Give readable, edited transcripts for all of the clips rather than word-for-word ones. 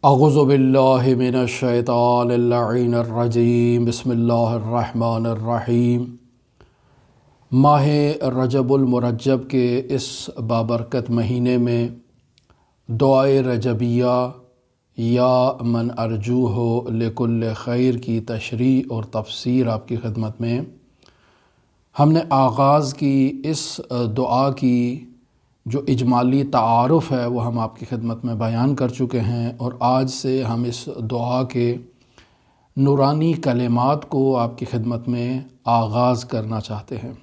اعوذ باللہ من الشیطان اللعین الرجیم بسم اللہ الرحمن الرحیم۔ ماہ رجب المرجب کے اس بابرکت مہینے میں دعائے رجبیہ یا من ارجوہ لکل خیر کی تشریح اور تفسیر آپ کی خدمت میں ہم نے آغاز کی اس دعا کی جو اجمالی تعارف ہے وہ ہم آپ کی خدمت میں بیان کر چکے ہیں، اور آج سے ہم اس دعا کے نورانی کلمات کو آپ کی خدمت میں آغاز کرنا چاہتے ہیں۔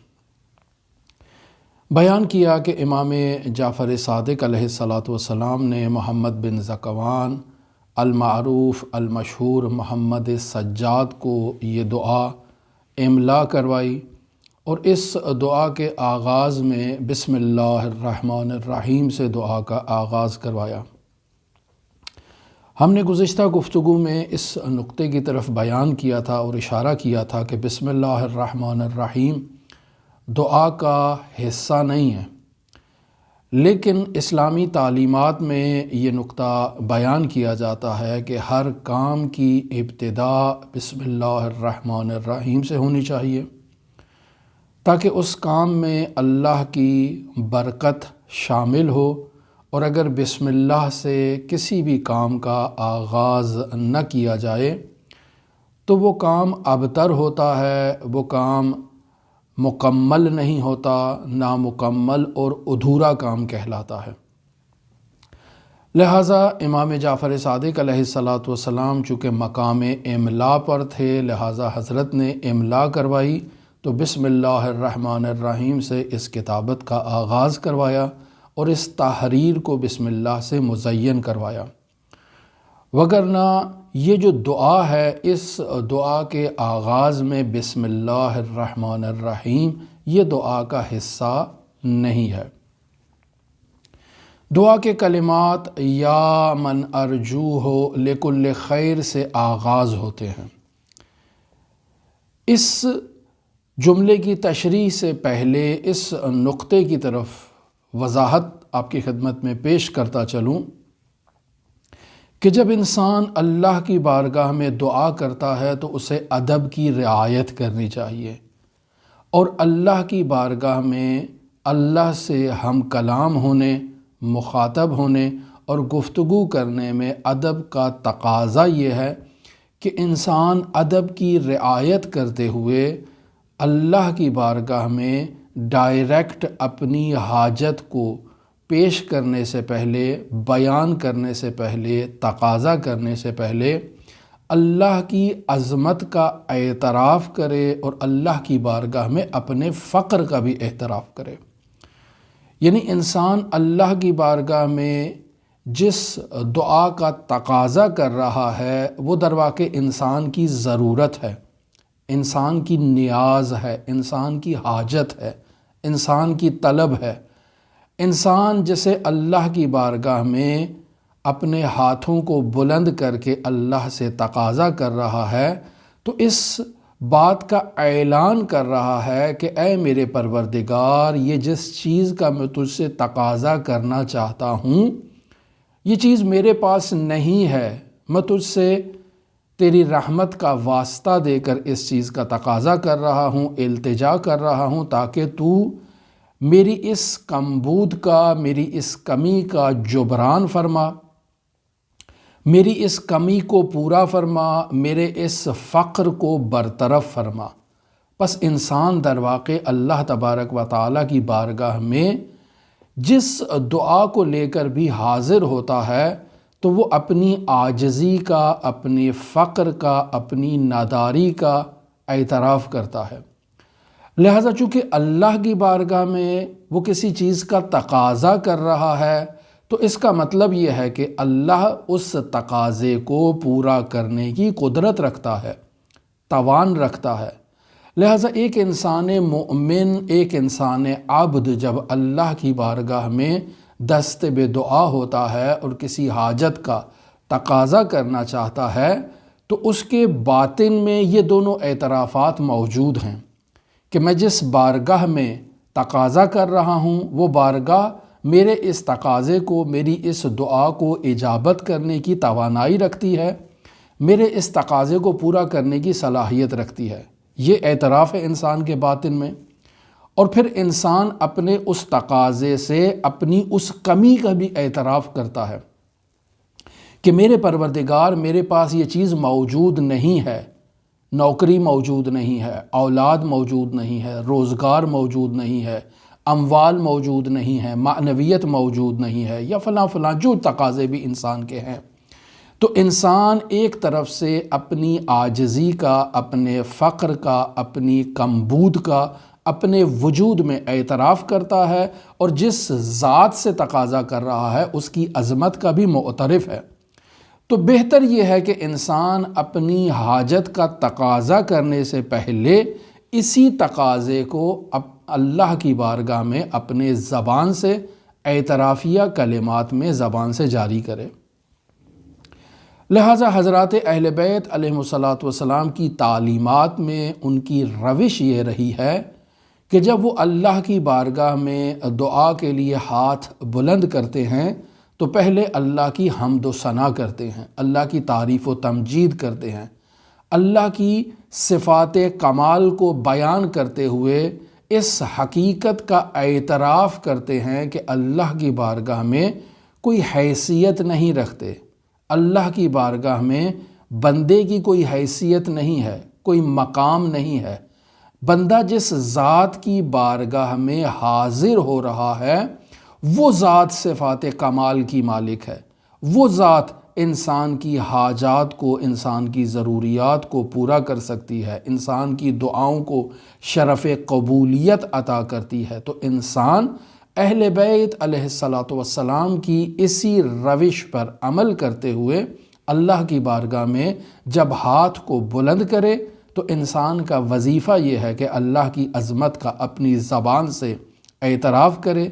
بیان کیا کہ امام جعفر صادق علیہ السلام نے محمد بن ذکوان المعروف المشہور محمد سجاد کو یہ دعا املا کروائی، اور اس دعا کے آغاز میں بسم اللہ الرحمن الرحیم سے دعا کا آغاز کروایا۔ ہم نے گزشتہ گفتگو میں اس نقطے کی طرف بیان کیا تھا اور اشارہ کیا تھا کہ بسم اللہ الرحمن الرحیم دعا کا حصہ نہیں ہے، لیکن اسلامی تعلیمات میں یہ نقطہ بیان کیا جاتا ہے کہ ہر کام کی ابتدا بسم اللہ الرحمن الرحیم سے ہونی چاہیے، تاکہ اس کام میں اللہ کی برکت شامل ہو، اور اگر بسم اللہ سے کسی بھی کام کا آغاز نہ کیا جائے تو وہ کام ابتر ہوتا ہے، وہ کام مکمل نہیں ہوتا، نامکمل اور ادھورا کام کہلاتا ہے۔ لہٰذا امام جعفر صادق علیہ السلام چونکہ مقام املا پر تھے، لہٰذا حضرت نے املا کروائی، تو بسم اللہ الرحمن الرحیم سے اس کتابت کا آغاز کروایا اور اس تحریر کو بسم اللہ سے مزین کروایا، وگرنہ یہ جو دعا ہے اس دعا کے آغاز میں بسم اللہ الرحمن الرحیم یہ دعا کا حصہ نہیں ہے۔ دعا کے کلمات یا من ارجوہ لکل خیر سے آغاز ہوتے ہیں۔ اس جملے کی تشریح سے پہلے اس نقطے کی طرف وضاحت آپ کی خدمت میں پیش کرتا چلوں کہ جب انسان اللہ کی بارگاہ میں دعا کرتا ہے تو اسے ادب کی رعایت کرنی چاہیے، اور اللہ کی بارگاہ میں اللہ سے ہم کلام ہونے، مخاطب ہونے اور گفتگو کرنے میں ادب کا تقاضا یہ ہے کہ انسان ادب کی رعایت کرتے ہوئے اللہ کی بارگاہ میں ڈائریکٹ اپنی حاجت کو پیش کرنے سے پہلے، بیان کرنے سے پہلے، تقاضا کرنے سے پہلے اللہ کی عظمت کا اعتراف کرے اور اللہ کی بارگاہ میں اپنے فقر کا بھی اعتراف کرے۔ یعنی انسان اللہ کی بارگاہ میں جس دعا کا تقاضا کر رہا ہے وہ درواقع انسان کی ضرورت ہے، انسان کی نیاز ہے، انسان کی حاجت ہے، انسان کی طلب ہے۔ انسان جسے اللہ کی بارگاہ میں اپنے ہاتھوں کو بلند کر کے اللہ سے تقاضا کر رہا ہے تو اس بات کا اعلان کر رہا ہے کہ اے میرے پروردگار، یہ جس چیز کا میں تجھ سے تقاضا کرنا چاہتا ہوں یہ چیز میرے پاس نہیں ہے، میں تجھ سے تیری رحمت کا واسطہ دے کر اس چیز کا تقاضا کر رہا ہوں، التجا کر رہا ہوں، تاکہ تو میری اس کمبود کا، میری اس کمی کا جبران فرما، میری اس کمی کو پورا فرما، میرے اس فقر کو برطرف فرما۔ پس انسان درواقع اللہ تبارک و تعالیٰ کی بارگاہ میں جس دعا کو لے کر بھی حاضر ہوتا ہے تو وہ اپنی عاجزی کا، اپنے فقر کا، اپنی ناداری کا اعتراف کرتا ہے۔ لہٰذا چونکہ اللہ کی بارگاہ میں وہ کسی چیز کا تقاضا کر رہا ہے تو اس کا مطلب یہ ہے کہ اللہ اس تقاضے کو پورا کرنے کی قدرت رکھتا ہے، توان رکھتا ہے۔ لہٰذا ایک انسان مومن، ایک انسان عبد جب اللہ کی بارگاہ میں دست بے دعا ہوتا ہے اور کسی حاجت کا تقاضا کرنا چاہتا ہے تو اس کے باطن میں یہ دونوں اعترافات موجود ہیں کہ میں جس بارگاہ میں تقاضا کر رہا ہوں وہ بارگاہ میرے اس تقاضے کو، میری اس دعا کو اجابت کرنے کی توانائی رکھتی ہے، میرے اس تقاضے کو پورا کرنے کی صلاحیت رکھتی ہے۔ یہ اعتراف ہے انسان کے باطن میں، اور پھر انسان اپنے اس تقاضے سے اپنی اس کمی کا بھی اعتراف کرتا ہے کہ میرے پروردگار، میرے پاس یہ چیز موجود نہیں ہے، نوکری موجود نہیں ہے، اولاد موجود نہیں ہے، روزگار موجود نہیں ہے، اموال موجود نہیں ہے، معنویت موجود نہیں ہے، یا فلاں فلاں جو تقاضے بھی انسان کے ہیں۔ تو انسان ایک طرف سے اپنی عاجزی کا، اپنے فقر کا، اپنی کمبود کا اپنے وجود میں اعتراف کرتا ہے، اور جس ذات سے تقاضا کر رہا ہے اس کی عظمت کا بھی معترف ہے۔ تو بہتر یہ ہے کہ انسان اپنی حاجت کا تقاضا کرنے سے پہلے اسی تقاضے کو اللہ کی بارگاہ میں اپنے زبان سے، اعترافیہ کلمات میں زبان سے جاری کرے۔ لہٰذا حضرات اہل بیت علیہم الصلاۃ کی تعلیمات میں ان کی روش یہ رہی ہے کہ جب وہ اللہ کی بارگاہ میں دعا کے لیے ہاتھ بلند کرتے ہیں تو پہلے اللہ کی حمد و ثنا کرتے ہیں، اللہ کی تعریف و تمجید کرتے ہیں، اللہ کی صفات کمال کو بیان کرتے ہوئے اس حقیقت کا اعتراف کرتے ہیں کہ اللہ کی بارگاہ میں کوئی حیثیت نہیں رکھتے، اللہ کی بارگاہ میں بندے کی کوئی حیثیت نہیں ہے، کوئی مقام نہیں ہے۔ بندہ جس ذات کی بارگاہ میں حاضر ہو رہا ہے وہ ذات صفات کمال کی مالک ہے، وہ ذات انسان کی حاجات کو، انسان کی ضروریات کو پورا کر سکتی ہے، انسان کی دعاؤں کو شرف قبولیت عطا کرتی ہے۔ تو انسان اہل بیت علیہ السلام کی اسی روش پر عمل کرتے ہوئے اللہ کی بارگاہ میں جب ہاتھ کو بلند کرے تو انسان کا وظیفہ یہ ہے کہ اللہ کی عظمت کا اپنی زبان سے اعتراف کرے،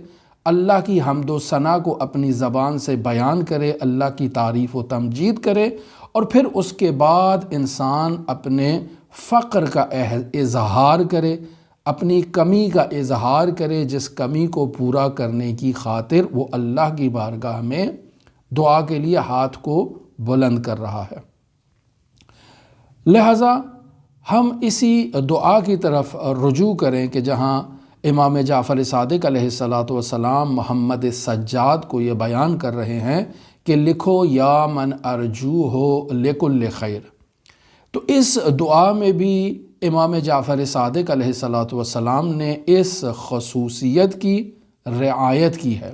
اللہ کی حمد و ثنا کو اپنی زبان سے بیان کرے، اللہ کی تعریف و تمجید کرے، اور پھر اس کے بعد انسان اپنے فقر کا اظہار کرے، اپنی کمی کا اظہار کرے، جس کمی کو پورا کرنے کی خاطر وہ اللہ کی بارگاہ میں دعا کے لیے ہاتھ کو بلند کر رہا ہے۔ لہٰذا ہم اسی دعا کی طرف رجوع کریں کہ جہاں امام جعفر صادق علیہ السلام محمد سجاد کو یہ بیان کر رہے ہیں کہ لکھو یا من ارجو ہو لکل خیر۔ تو اس دعا میں بھی امام جعفر صادق علیہ السلام نے اس خصوصیت کی رعایت کی ہے،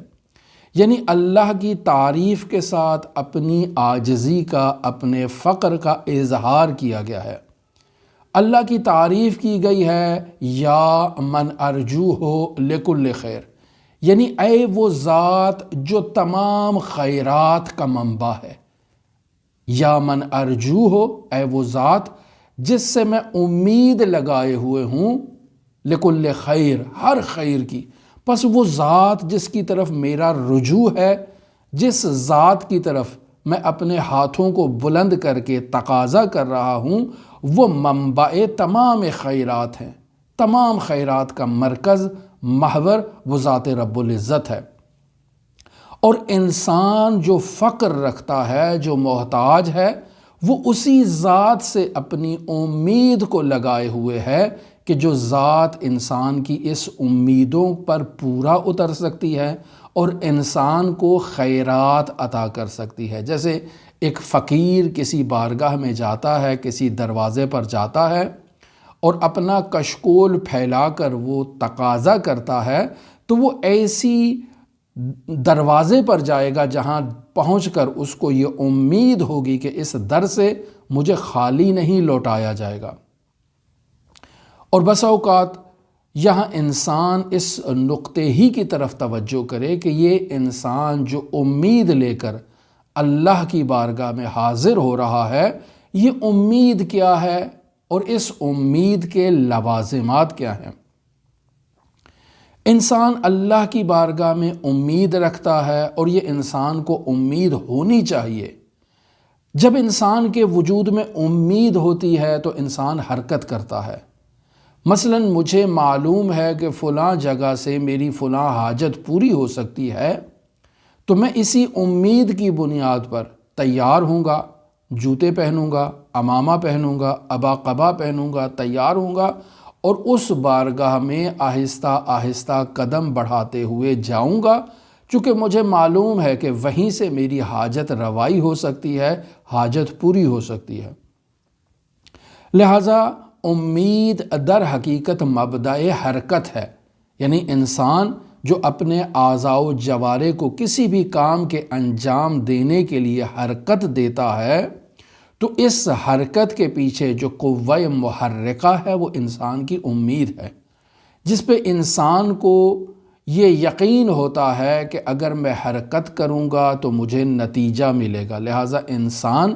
یعنی اللہ کی تعریف کے ساتھ اپنی عاجزی کا، اپنے فقر کا اظہار کیا گیا ہے۔ اللہ کی تعریف کی گئی ہے یا من ارجو ہو لکل خیر، یعنی اے وہ ذات جو تمام خیرات کا منبع ہے، یا من ارجو ہو، اے وہ ذات جس سے میں امید لگائے ہوئے ہوں، لکل خیر، ہر خیر کی، پس وہ ذات جس کی طرف میرا رجوع ہے، جس ذات کی طرف میں اپنے ہاتھوں کو بلند کر کے تقاضا کر رہا ہوں، وہ منبع تمام خیرات ہیں، تمام خیرات کا مرکز، محور وہ ذات رب العزت ہے۔ اور انسان جو فقر رکھتا ہے، جو محتاج ہے، وہ اسی ذات سے اپنی امید کو لگائے ہوئے ہے کہ جو ذات انسان کی اس امیدوں پر پورا اتر سکتی ہے اور انسان کو خیرات عطا کر سکتی ہے۔ جیسے ایک فقیر کسی بارگاہ میں جاتا ہے، کسی دروازے پر جاتا ہے اور اپنا کشکول پھیلا کر وہ تقاضا کرتا ہے، تو وہ ایسی دروازے پر جائے گا جہاں پہنچ کر اس کو یہ امید ہوگی کہ اس در سے مجھے خالی نہیں لوٹایا جائے گا۔ اور بس اوقات یہاں انسان اس نقطے ہی کی طرف توجہ کرے کہ یہ انسان جو امید لے کر اللہ کی بارگاہ میں حاضر ہو رہا ہے، یہ امید کیا ہے اور اس امید کے لوازمات کیا ہیں۔ انسان اللہ کی بارگاہ میں امید رکھتا ہے، اور یہ انسان کو امید ہونی چاہیے۔ جب انسان کے وجود میں امید ہوتی ہے تو انسان حرکت کرتا ہے، مثلاً مجھے معلوم ہے کہ فلاں جگہ سے میری فلاں حاجت پوری ہو سکتی ہے، تو میں اسی امید کی بنیاد پر تیار ہوں گا، جوتے پہنوں گا، عمامہ پہنوں گا، عبا قبا پہنوں گا، تیار ہوں گا اور اس بارگاہ میں آہستہ آہستہ قدم بڑھاتے ہوئے جاؤں گا، چونکہ مجھے معلوم ہے کہ وہیں سے میری حاجت روائی ہو سکتی ہے، حاجت پوری ہو سکتی ہے۔ لہٰذا امید در حقیقت مبدأ حرکت ہے، یعنی انسان جو اپنے اعضاء و جوارح کو کسی بھی کام کے انجام دینے کے لیے حرکت دیتا ہے، تو اس حرکت کے پیچھے جو قوہ محرکہ ہے وہ انسان کی امید ہے، جس پہ انسان کو یہ یقین ہوتا ہے کہ اگر میں حرکت کروں گا تو مجھے نتیجہ ملے گا۔ لہٰذا انسان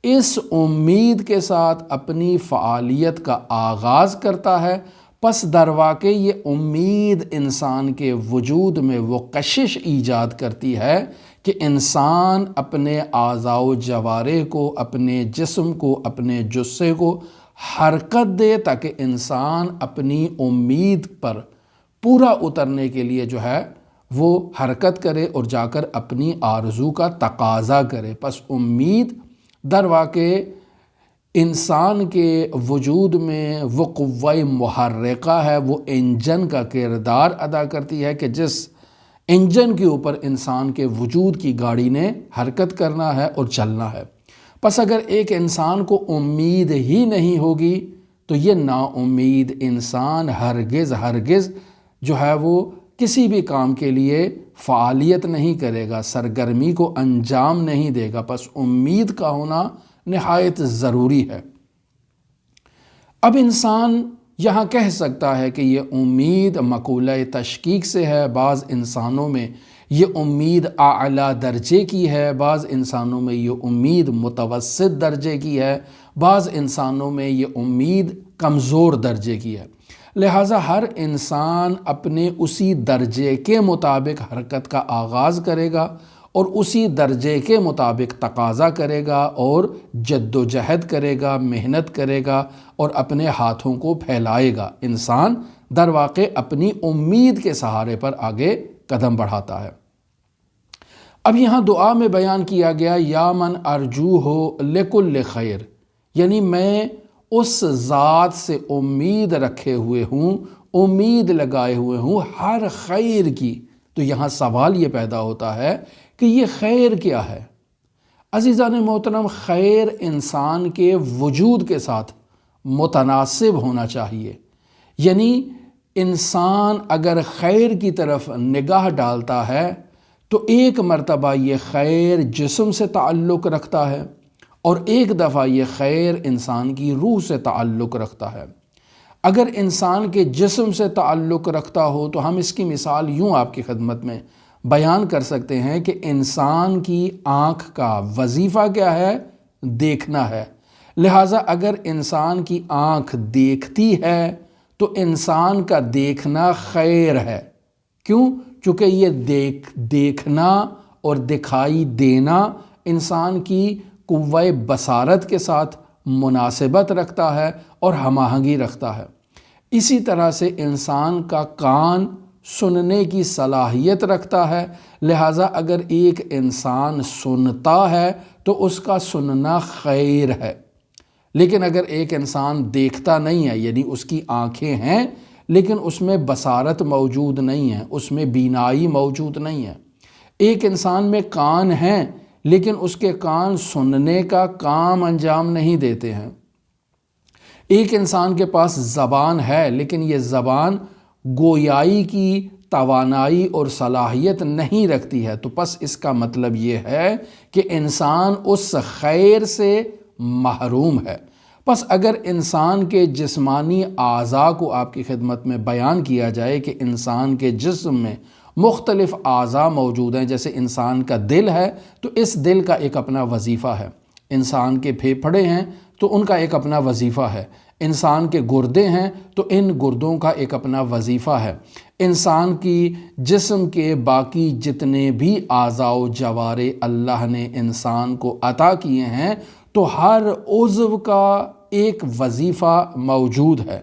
اس امید کے ساتھ اپنی فعالیت کا آغاز کرتا ہے، پس در واقع یہ امید انسان کے وجود میں وہ کشش ایجاد کرتی ہے کہ انسان اپنے اعضاء و جوارح کو، اپنے جسم کو، اپنے جثے کو حرکت دے تاکہ انسان اپنی امید پر پورا اترنے کے لیے جو ہے وہ حرکت کرے اور جا کر اپنی آرزو کا تقاضا کرے۔ پس امید در واقع انسان کے وجود میں وہ قوہ محرکہ ہے، وہ انجن کا کردار ادا کرتی ہے کہ جس انجن کے اوپر انسان کے وجود کی گاڑی نے حرکت کرنا ہے اور چلنا ہے۔ پس اگر ایک انسان کو امید ہی نہیں ہوگی تو یہ نا امید انسان ہرگز جو ہے وہ کسی بھی کام کے لیے فعالیت نہیں کرے گا، سرگرمی کو انجام نہیں دے گا۔ پس امید کا ہونا نہایت ضروری ہے۔ اب انسان یہاں کہہ سکتا ہے کہ یہ امید مقولہ تشکیک سے ہے، بعض انسانوں میں یہ امید اعلیٰ درجے کی ہے، بعض انسانوں میں یہ امید متوسط درجے کی ہے، بعض انسانوں میں یہ امید کمزور درجے کی ہے۔ لہٰذا ہر انسان اپنے اسی درجے کے مطابق حرکت کا آغاز کرے گا اور اسی درجے کے مطابق تقاضا کرے گا اور جد و جہد کرے گا، محنت کرے گا اور اپنے ہاتھوں کو پھیلائے گا۔ انسان در واقع اپنی امید کے سہارے پر آگے قدم بڑھاتا ہے۔ اب یہاں دعا میں بیان کیا گیا یا من ارجوہ لکل خیر، یعنی میں اس ذات سے امید رکھے ہوئے ہوں، امید لگائے ہوئے ہوں ہر خیر کی۔ تو یہاں سوال یہ پیدا ہوتا ہے کہ یہ خیر کیا ہے؟ عزیزان محترم، خیر انسان کے وجود کے ساتھ متناسب ہونا چاہیے، یعنی انسان اگر خیر کی طرف نگاہ ڈالتا ہے تو ایک مرتبہ یہ خیر جسم سے تعلق رکھتا ہے اور ایک دفعہ یہ خیر انسان کی روح سے تعلق رکھتا ہے۔ اگر انسان کے جسم سے تعلق رکھتا ہو تو ہم اس کی مثال یوں آپ کی خدمت میں بیان کر سکتے ہیں کہ انسان کی آنکھ کا وظیفہ کیا ہے؟ دیکھنا ہے۔ لہٰذا اگر انسان کی آنکھ دیکھتی ہے تو انسان کا دیکھنا خیر ہے۔ کیوں؟ چونکہ یہ دیکھنا اور دکھائی دینا انسان کی قوہ بصارت کے ساتھ مناسبت رکھتا ہے اور ہم آہنگی رکھتا ہے۔ اسی طرح سے انسان کا کان سننے کی صلاحیت رکھتا ہے، لہٰذا اگر ایک انسان سنتا ہے تو اس کا سننا خیر ہے۔ لیکن اگر ایک انسان دیکھتا نہیں ہے، یعنی اس کی آنکھیں ہیں لیکن اس میں بصارت موجود نہیں ہے، اس میں بینائی موجود نہیں ہے۔ ایک انسان میں کان ہیں لیکن اس کے کان سننے کا کام انجام نہیں دیتے ہیں۔ ایک انسان کے پاس زبان ہے لیکن یہ زبان گویائی کی توانائی اور صلاحیت نہیں رکھتی ہے، تو پس اس کا مطلب یہ ہے کہ انسان اس خیر سے محروم ہے۔ پس اگر انسان کے جسمانی اعضاء کو آپ کی خدمت میں بیان کیا جائے کہ انسان کے جسم میں مختلف اعضاء موجود ہیں، جیسے انسان کا دل ہے تو اس دل کا ایک اپنا وظیفہ ہے، انسان کے پھیپھڑے ہیں تو ان کا ایک اپنا وظیفہ ہے، انسان کے گردے ہیں تو ان گردوں کا ایک اپنا وظیفہ ہے، انسان کی جسم کے باقی جتنے بھی اعضاء و جوارح اللہ نے انسان کو عطا کیے ہیں تو ہر عضو کا ایک وظیفہ موجود ہے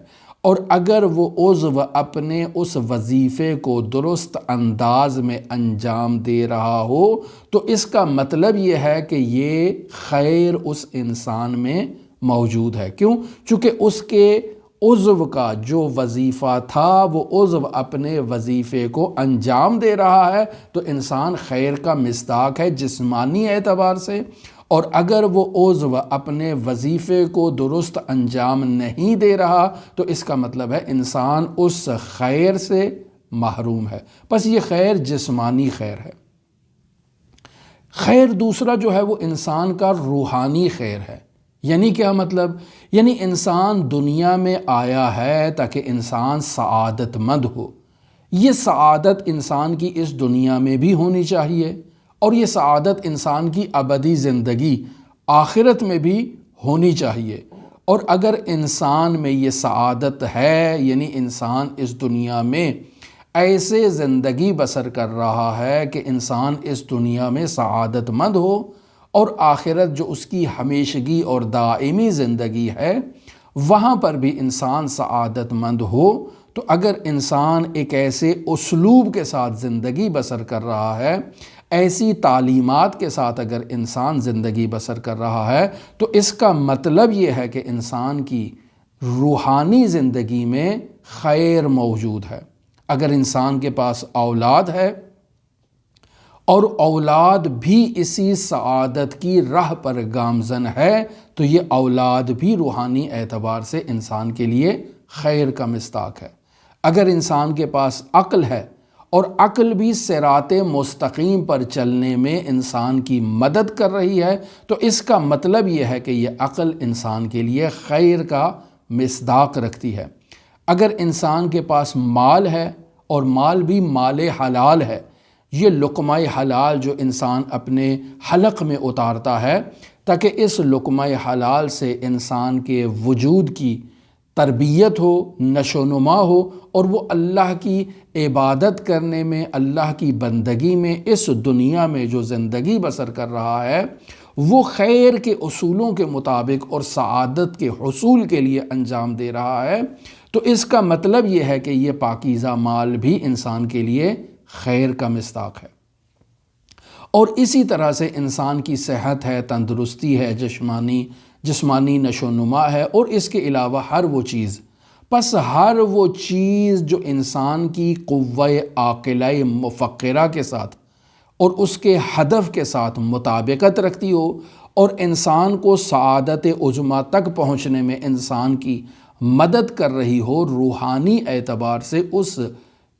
اور اگر وہ عضو اپنے اس وظیفے کو درست انداز میں انجام دے رہا ہو تو اس کا مطلب یہ ہے کہ یہ خیر اس انسان میں موجود ہے۔ کیوں؟ چونکہ اس کے عضو کا جو وظیفہ تھا وہ عضو اپنے وظیفے کو انجام دے رہا ہے، تو انسان خیر کا مصداق ہے جسمانی اعتبار سے۔ اور اگر وہ عضو اپنے وظیفے کو درست انجام نہیں دے رہا تو اس کا مطلب ہے انسان اس خیر سے محروم ہے۔ بس یہ خیر جسمانی خیر ہے۔ خیر دوسرا جو ہے وہ انسان کا روحانی خیر ہے۔ یعنی کیا مطلب؟ یعنی انسان دنیا میں آیا ہے تاکہ انسان سعادت مند ہو۔ یہ سعادت انسان کی اس دنیا میں بھی ہونی چاہیے، اور یہ سعادت انسان کی ابدی زندگی آخرت میں بھی ہونی چاہیے۔ اور اگر انسان میں یہ سعادت ہے، یعنی انسان اس دنیا میں ایسے زندگی بسر کر رہا ہے کہ انسان اس دنیا میں سعادت مند ہو، اور آخرت جو اس کی ہمیشگی اور دائمی زندگی ہے وہاں پر بھی انسان سعادت مند ہو، تو اگر انسان ایک ایسے اسلوب کے ساتھ زندگی بسر کر رہا ہے، ایسی تعلیمات کے ساتھ اگر انسان زندگی بسر کر رہا ہے، تو اس کا مطلب یہ ہے کہ انسان کی روحانی زندگی میں خیر موجود ہے۔ اگر انسان کے پاس اولاد ہے اور اولاد بھی اسی سعادت کی راہ پر گامزن ہے، تو یہ اولاد بھی روحانی اعتبار سے انسان کے لیے خیر کا مصداق ہے۔ اگر انسان کے پاس عقل ہے اور عقل بھی صراط مستقیم پر چلنے میں انسان کی مدد کر رہی ہے، تو اس کا مطلب یہ ہے کہ یہ عقل انسان کے لیے خیر کا مصداق رکھتی ہے۔ اگر انسان کے پاس مال ہے اور مال بھی مال حلال ہے، یہ لقمہ حلال جو انسان اپنے حلق میں اتارتا ہے تاکہ اس لقمہ حلال سے انسان کے وجود کی تربیت ہو، نشو و نما ہو، اور وہ اللہ کی عبادت کرنے میں، اللہ کی بندگی میں اس دنیا میں جو زندگی بسر کر رہا ہے وہ خیر کے اصولوں کے مطابق اور سعادت کے حصول کے لیے انجام دے رہا ہے، تو اس کا مطلب یہ ہے کہ یہ پاکیزہ مال بھی انسان کے لیے خیر کا مصداق ہے۔ اور اسی طرح سے انسان کی صحت ہے، تندرستی ہے، جسمانی نشو و نما ہے، اور اس کے علاوہ ہر وہ چیز، پس ہر وہ چیز جو انسان کی قوہ عاقلہ مفکرہ کے ساتھ اور اس کے ہدف کے ساتھ مطابقت رکھتی ہو اور انسان کو سعادت عظمیٰ تک پہنچنے میں انسان کی مدد کر رہی ہو، روحانی اعتبار سے اس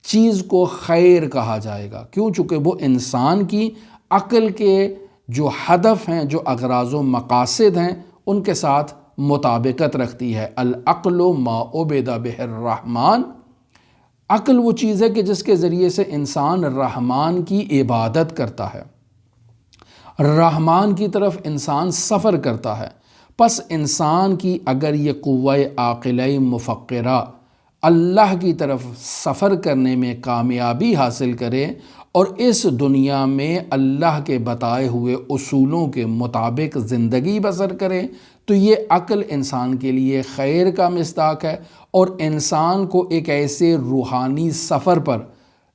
چیز کو خیر کہا جائے گا۔ کیوں؟ چونکہ وہ انسان کی عقل کے جو ہدف ہیں، جو اغراض و مقاصد ہیں، ان کے ساتھ مطابقت رکھتی ہے۔ العقل ما عبد بہ الرحمن، عقل وہ چیز ہے کہ جس کے ذریعے سے انسان رحمان کی عبادت کرتا ہے، رحمان کی طرف انسان سفر کرتا ہے۔ پس انسان کی اگر یہ قوہ عاقلہ مفکرہ اللہ کی طرف سفر کرنے میں کامیابی حاصل کرے اور اس دنیا میں اللہ کے بتائے ہوئے اصولوں کے مطابق زندگی بسر کرے، تو یہ عقل انسان کے لیے خیر کا مصداق ہے اور انسان کو ایک ایسے روحانی سفر پر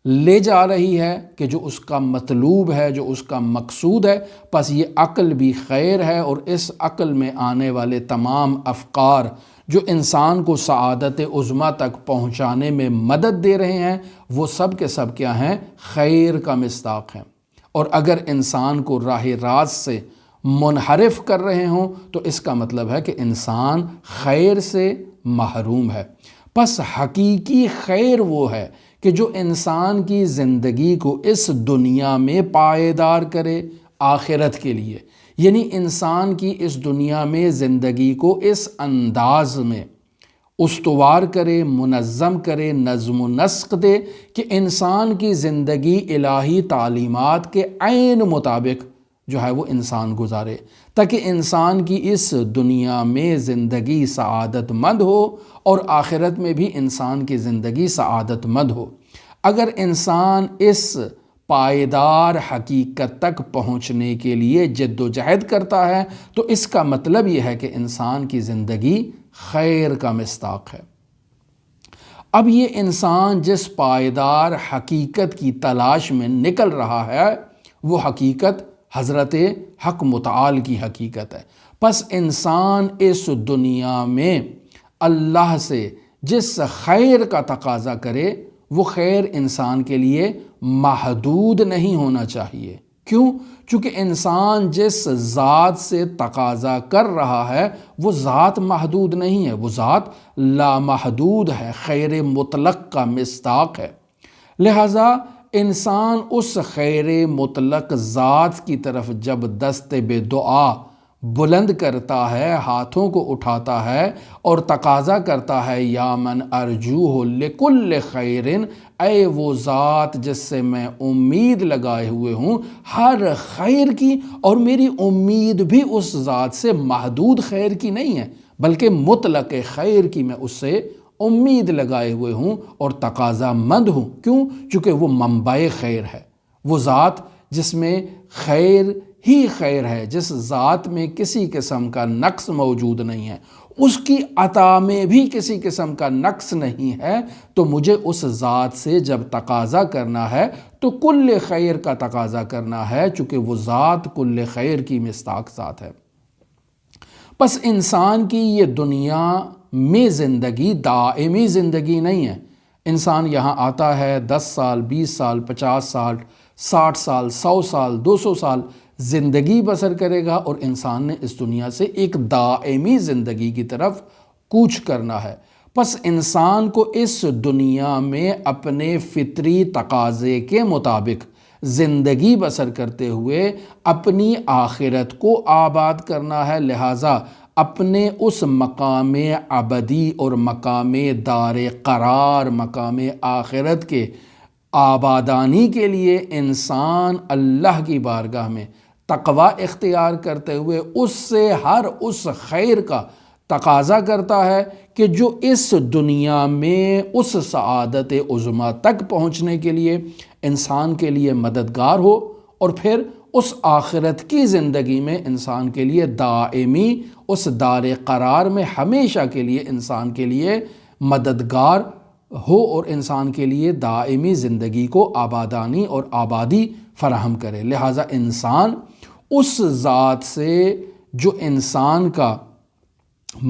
لے جا رہی ہے کہ جو اس کا مطلوب ہے، جو اس کا مقصود ہے۔ پس یہ عقل بھی خیر ہے، اور اس عقل میں آنے والے تمام افکار جو انسان کو سعادت عظمیٰ تک پہنچانے میں مدد دے رہے ہیں، وہ سب کے سب کیا ہیں؟ خیر کا مصداق ہیں۔ اور اگر انسان کو راہ راست سے منحرف کر رہے ہوں تو اس کا مطلب ہے کہ انسان خیر سے محروم ہے۔ پس حقیقی خیر وہ ہے کہ جو انسان کی زندگی کو اس دنیا میں پائیدار کرے آخرت کے لیے، یعنی انسان کی اس دنیا میں زندگی کو اس انداز میں استوار کرے، منظم کرے، نظم و نسق دے کہ انسان کی زندگی الہی تعلیمات کے عین مطابق جو ہے وہ انسان گزارے، تاکہ انسان کی اس دنیا میں زندگی سعادت مند ہو اور آخرت میں بھی انسان کی زندگی سعادت مند ہو۔ اگر انسان اس پائیدار حقیقت تک پہنچنے کے لیے جد و جہد کرتا ہے تو اس کا مطلب یہ ہے کہ انسان کی زندگی خیر کا مصداق ہے۔ اب یہ انسان جس پائیدار حقیقت کی تلاش میں نکل رہا ہے وہ حقیقت حضرت حق متعال کی حقیقت ہے۔ پس انسان اس دنیا میں اللہ سے جس خیر کا تقاضا کرے وہ خیر انسان کے لیے محدود نہیں ہونا چاہیے۔ کیوں؟ چونکہ انسان جس ذات سے تقاضا کر رہا ہے وہ ذات محدود نہیں ہے، وہ ذات لامحدود ہے، خیر مطلق کا مصداق ہے۔ لہٰذا انسان اس خیر مطلق ذات کی طرف جب دست بے دعا بلند کرتا ہے، ہاتھوں کو اٹھاتا ہے اور تقاضا کرتا ہے یا من ارجوہ لکل خیر، اے وہ ذات جس سے میں امید لگائے ہوئے ہوں ہر خیر کی، اور میری امید بھی اس ذات سے محدود خیر کی نہیں ہے بلکہ مطلق خیر کی، میں اس سے امید لگائے ہوئے ہوں اور تقاضا مند ہوں۔ کیوں؟ چونکہ وہ منبع خیر ہے، وہ ذات جس میں خیر ہی خیر ہے، جس ذات میں کسی قسم کا نقص موجود نہیں ہے، اس کی عطا میں بھی کسی قسم کا نقص نہیں ہے، تو مجھے اس ذات سے جب تقاضا کرنا ہے تو کل خیر کا تقاضا کرنا ہے، چونکہ وہ ذات کل خیر کی مصداق ذات ہے۔ پس انسان کی یہ دنیا میں زندگی دائمی زندگی نہیں ہے۔ انسان یہاں آتا ہے 10 سال 20 سال 50 سال 60 سال 100 سال 200 سال زندگی بسر کرے گا، اور انسان نے اس دنیا سے ایک دائمی زندگی کی طرف کوچ کرنا ہے۔ پس انسان کو اس دنیا میں اپنے فطری تقاضے کے مطابق زندگی بسر کرتے ہوئے اپنی آخرت کو آباد کرنا ہے۔ لہٰذا اپنے اس مقام ابدی اور مقام دار قرار، مقام آخرت کے آبادانی کے لیے انسان اللہ کی بارگاہ میں تقوی اختیار کرتے ہوئے اس سے ہر اس خیر کا تقاضا کرتا ہے کہ جو اس دنیا میں اس سعادت عظمیٰ تک پہنچنے کے لیے انسان کے لیے مددگار ہو، اور پھر اس آخرت کی زندگی میں انسان کے لیے دائمی اس دار قرار میں ہمیشہ کے لیے انسان کے لیے مددگار ہو اور انسان کے لیے دائمی زندگی کو آبادانی اور آبادی فراہم کرے۔ لہٰذا انسان اس ذات سے جو انسان کا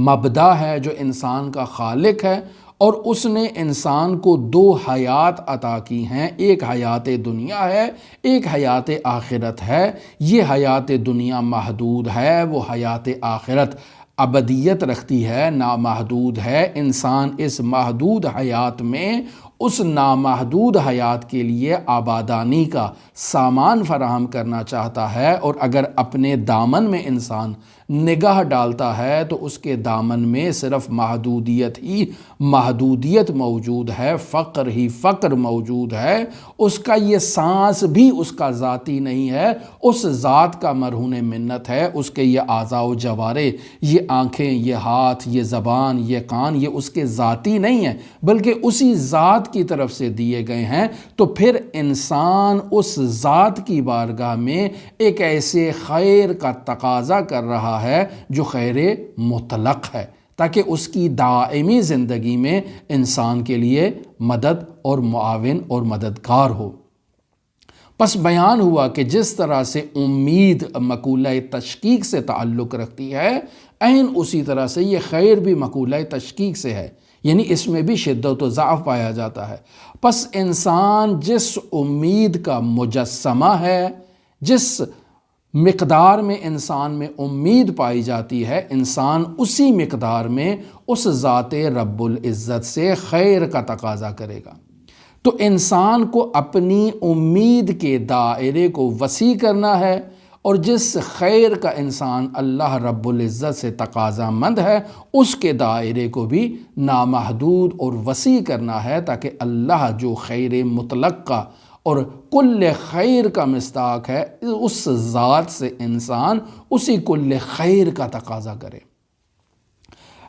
مبدا ہے، جو انسان کا خالق ہے، اور اس نے انسان کو 2 حیات عطا کی ہیں، ایک حیات دنیا ہے، ایک حیات آخرت ہے۔ یہ حیات دنیا محدود ہے، وہ حیات آخرت ابدیت رکھتی ہے، نامحدود ہے۔ انسان اس محدود حیات میں اس نامحدود حیات کے لیے آبادانی کا سامان فراہم کرنا چاہتا ہے، اور اگر اپنے دامن میں انسان نگاہ ڈالتا ہے تو اس کے دامن میں صرف محدودیت ہی محدودیت موجود ہے، فقر ہی فقر موجود ہے۔ اس کا یہ سانس بھی اس کا ذاتی نہیں ہے، اس ذات کا مرہون منت ہے۔ اس کے یہ اعضاء و جوارے، یہ آنکھیں، یہ ہاتھ، یہ زبان، یہ کان، یہ اس کے ذاتی نہیں ہے بلکہ اسی ذات کی طرف سے دیے گئے ہیں۔ تو پھر انسان اس ذات کی بارگاہ میں ایک ایسے خیر کا تقاضا کر رہا ہے جو خیر مطلق ہے، تاکہ اس کی دائمی زندگی میں انسان کے لیے مدد اور معاون اور مددگار ہو۔ پس بیان ہوا کہ جس طرح سے امید مقولہ تشکیک سے تعلق رکھتی ہے، عین اسی طرح سے یہ خیر بھی مقولہ تشکیک سے ہے، یعنی اس میں بھی شدت و ضعف پایا جاتا ہے۔ پس انسان جس امید کا مجسمہ ہے، جس مقدار میں انسان میں امید پائی جاتی ہے، انسان اسی مقدار میں اس ذات رب العزت سے خیر کا تقاضا کرے گا۔ تو انسان کو اپنی امید کے دائرے کو وسیع کرنا ہے، اور جس خیر کا انسان اللہ رب العزت سے تقاضا مند ہے اس کے دائرے کو بھی نامحدود اور وسیع کرنا ہے، تاکہ اللہ جو خیر مطلق کا اور کل خیر کا مصداق ہے، اس ذات سے انسان اسی کل خیر کا تقاضا کرے۔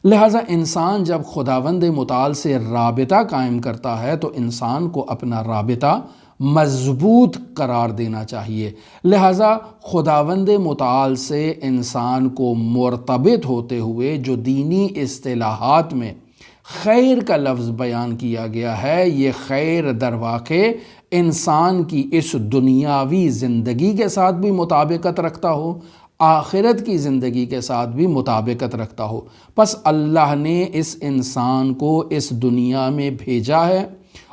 لہٰذا انسان جب خداوند متعال سے رابطہ قائم کرتا ہے تو انسان کو اپنا رابطہ مضبوط قرار دینا چاہیے۔ لہٰذا خداوند متعال سے انسان کو مرتبط ہوتے ہوئے جو دینی اصطلاحات میں خیر کا لفظ بیان کیا گیا ہے، یہ خیر در واقع انسان کی اس دنیاوی زندگی کے ساتھ بھی مطابقت رکھتا ہو، آخرت کی زندگی کے ساتھ بھی مطابقت رکھتا ہو۔ پس اللہ نے اس انسان کو اس دنیا میں بھیجا ہے،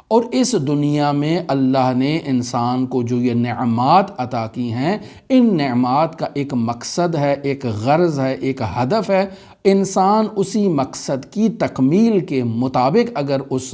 اور اس دنیا میں اللہ نے انسان کو جو یہ نعمات عطا کی ہیں، ان نعمات کا ایک مقصد ہے، ایک غرض ہے، ایک ہدف ہے۔ انسان اسی مقصد کی تکمیل کے مطابق اگر اس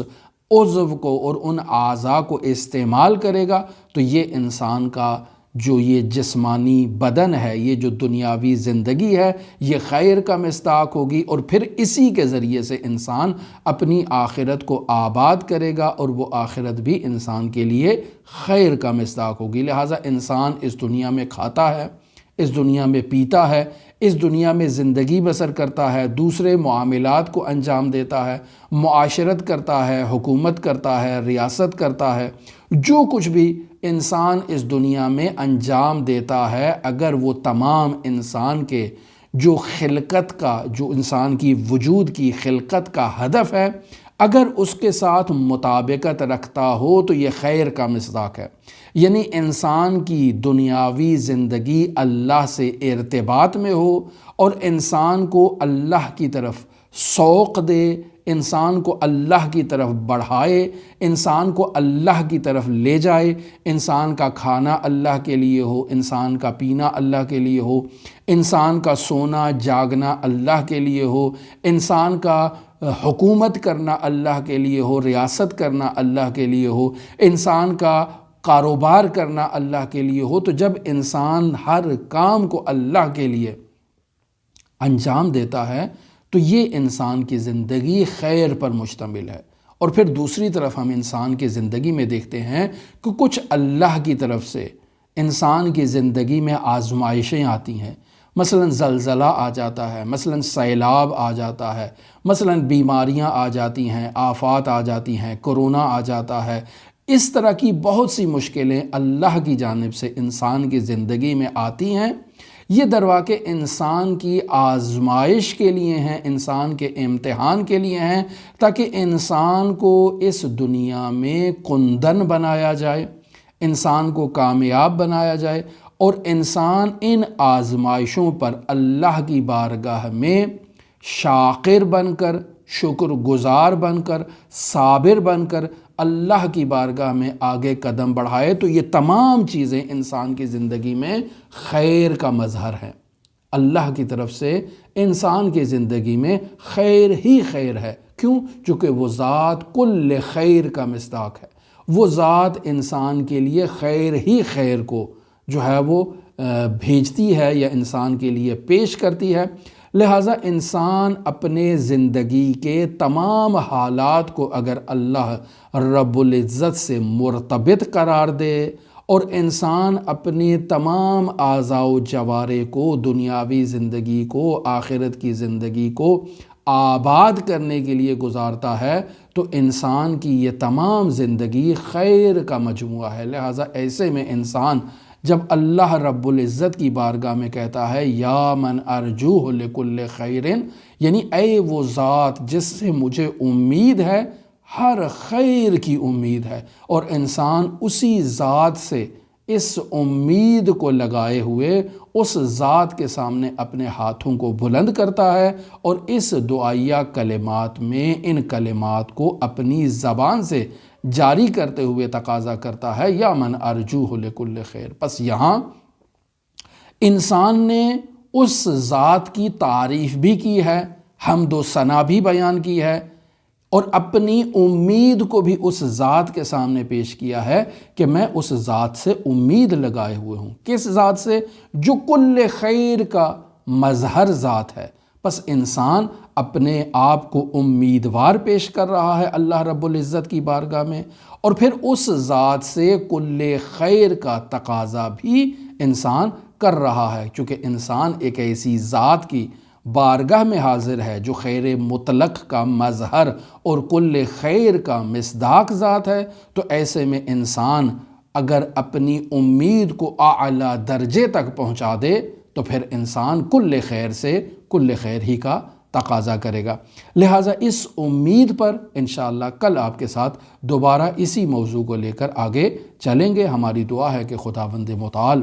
عضو کو اور ان اعضاء کو استعمال کرے گا تو یہ انسان کا جو یہ جسمانی بدن ہے، یہ جو دنیاوی زندگی ہے، یہ خیر کا مصداق ہوگی، اور پھر اسی کے ذریعے سے انسان اپنی آخرت کو آباد کرے گا، اور وہ آخرت بھی انسان کے لیے خیر کا مصداق ہوگی۔ لہٰذا انسان اس دنیا میں کھاتا ہے، اس دنیا میں پیتا ہے، اس دنیا میں زندگی بسر کرتا ہے، دوسرے معاملات کو انجام دیتا ہے، معاشرت کرتا ہے، حکومت کرتا ہے، ریاست کرتا ہے۔ جو کچھ بھی انسان اس دنیا میں انجام دیتا ہے، اگر وہ تمام انسان کے جو خلقت کا، جو انسان کی وجود کی خلقت کا ہدف ہے، اگر اس کے ساتھ مطابقت رکھتا ہو تو یہ خیر کا مصداق ہے۔ یعنی انسان کی دنیاوی زندگی اللہ سے ارتباط میں ہو، اور انسان کو اللہ کی طرف سوق دے، انسان کو اللہ کی طرف بڑھائے، انسان کو اللہ کی طرف لے جائے، انسان کا کھانا اللہ کے لیے ہو، انسان کا پینا اللہ کے لیے ہو، انسان کا سونا جاگنا اللہ کے لیے ہو، انسان کا حکومت کرنا اللہ کے لیے ہو، ریاست کرنا اللہ کے لیے ہو، انسان کا کاروبار کرنا اللہ کے لیے ہو۔ تو جب انسان ہر کام کو اللہ کے لیے انجام دیتا ہے تو یہ انسان کی زندگی خیر پر مشتمل ہے۔ اور پھر دوسری طرف ہم انسان کی زندگی میں دیکھتے ہیں کہ کچھ اللہ کی طرف سے انسان کی زندگی میں آزمائشیں آتی ہیں، مثلاً زلزلہ آ جاتا ہے، مثلاً سیلاب آ جاتا ہے، مثلاً بیماریاں آ جاتی ہیں، آفات آ جاتی ہیں، کرونا آ جاتا ہے۔ اس طرح کی بہت سی مشکلیں اللہ کی جانب سے انسان کی زندگی میں آتی ہیں۔ یہ در واقع انسان کی آزمائش کے لیے ہیں، انسان کے امتحان کے لیے ہیں، تاکہ انسان کو اس دنیا میں کندن بنایا جائے، انسان کو کامیاب بنایا جائے، اور انسان ان آزمائشوں پر اللہ کی بارگاہ میں شاکر بن کر، شکر گزار بن کر، صابر بن کر اللہ کی بارگاہ میں آگے قدم بڑھائے۔ تو یہ تمام چیزیں انسان کی زندگی میں خیر کا مظہر ہیں۔ اللہ کی طرف سے انسان کی زندگی میں خیر ہی خیر ہے۔ کیوں؟ چونکہ وہ ذات کل خیر کا مصداق ہے، وہ ذات انسان کے لیے خیر ہی خیر کو جو ہے وہ بھیجتی ہے یا انسان کے لیے پیش کرتی ہے۔ لہٰذا انسان اپنے زندگی کے تمام حالات کو اگر اللہ رب العزت سے مرتبط قرار دے، اور انسان اپنے تمام اعضاء و جوارح کو، دنیاوی زندگی کو، آخرت کی زندگی کو آباد کرنے کے لیے گزارتا ہے، تو انسان کی یہ تمام زندگی خیر کا مجموعہ ہے۔ لہٰذا ایسے میں انسان جب اللہ رب العزت کی بارگاہ میں کہتا ہے یا من ارجوہ لکل خیرن، یعنی اے وہ ذات جس سے مجھے امید ہے، ہر خیر کی امید ہے، اور انسان اسی ذات سے اس امید کو لگائے ہوئے اس ذات کے سامنے اپنے ہاتھوں کو بلند کرتا ہے، اور اس دعائیہ کلمات میں ان کلمات کو اپنی زبان سے جاری کرتے ہوئے تقاضا کرتا ہے یا من ارجوہ لکل خیر۔ پس یہاں انسان نے اس ذات کی تعریف بھی کی ہے، حمد و ثنا بھی بیان کی ہے، اور اپنی امید کو بھی اس ذات کے سامنے پیش کیا ہے کہ میں اس ذات سے امید لگائے ہوئے ہوں۔ کس ذات سے؟ جو کل خیر کا مظہر ذات ہے۔ پس انسان اپنے آپ کو امیدوار پیش کر رہا ہے اللہ رب العزت کی بارگاہ میں، اور پھر اس ذات سے کل خیر کا تقاضا بھی انسان کر رہا ہے، چونکہ انسان ایک ایسی ذات کی بارگاہ میں حاضر ہے جو خیر مطلق کا مظہر اور کل خیر کا مصداق ذات ہے۔ تو ایسے میں انسان اگر اپنی امید کو اعلیٰ درجے تک پہنچا دے تو پھر انسان کل خیر سے کل خیر ہی کا تقاضا کرے گا۔ لہٰذا اس امید پر انشاءاللہ کل آپ کے ساتھ دوبارہ اسی موضوع کو لے کر آگے چلیں گے۔ ہماری دعا ہے کہ خداوند متعال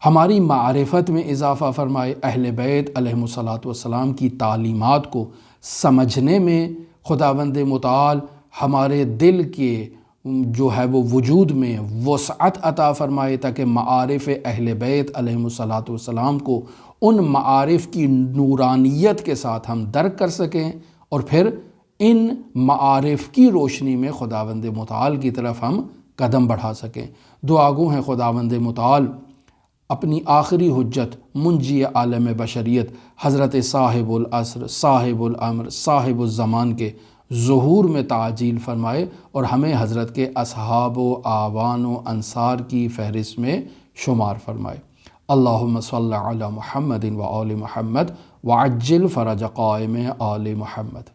ہماری معرفت میں اضافہ فرمائے، اہل بیت علیہم الصلاۃ والسلام کی تعلیمات کو سمجھنے میں خداوند متعال ہمارے دل کے جو ہے وہ وجود میں وسعت عطا فرمائے، تاکہ معارف اہل بیت علیہم الصلاۃ والسلام کو ان معارف کی نورانیت کے ساتھ ہم درک کر سکیں، اور پھر ان معارف کی روشنی میں خداوند متعال کی طرف ہم قدم بڑھا سکیں۔ دعا گو ہیں خداوند متعال اپنی آخری حجت منجی عالم بشریت حضرت صاحب العصر، صاحب الامر، صاحب الزمان کے ظہور میں تعجیل فرمائے، اور ہمیں حضرت کے اصحاب و آوان و انصار کی فہرست میں شمار فرمائے۔ اللہم صلی علی محمد و آل محمد وعجل فرج قائم آل محمد۔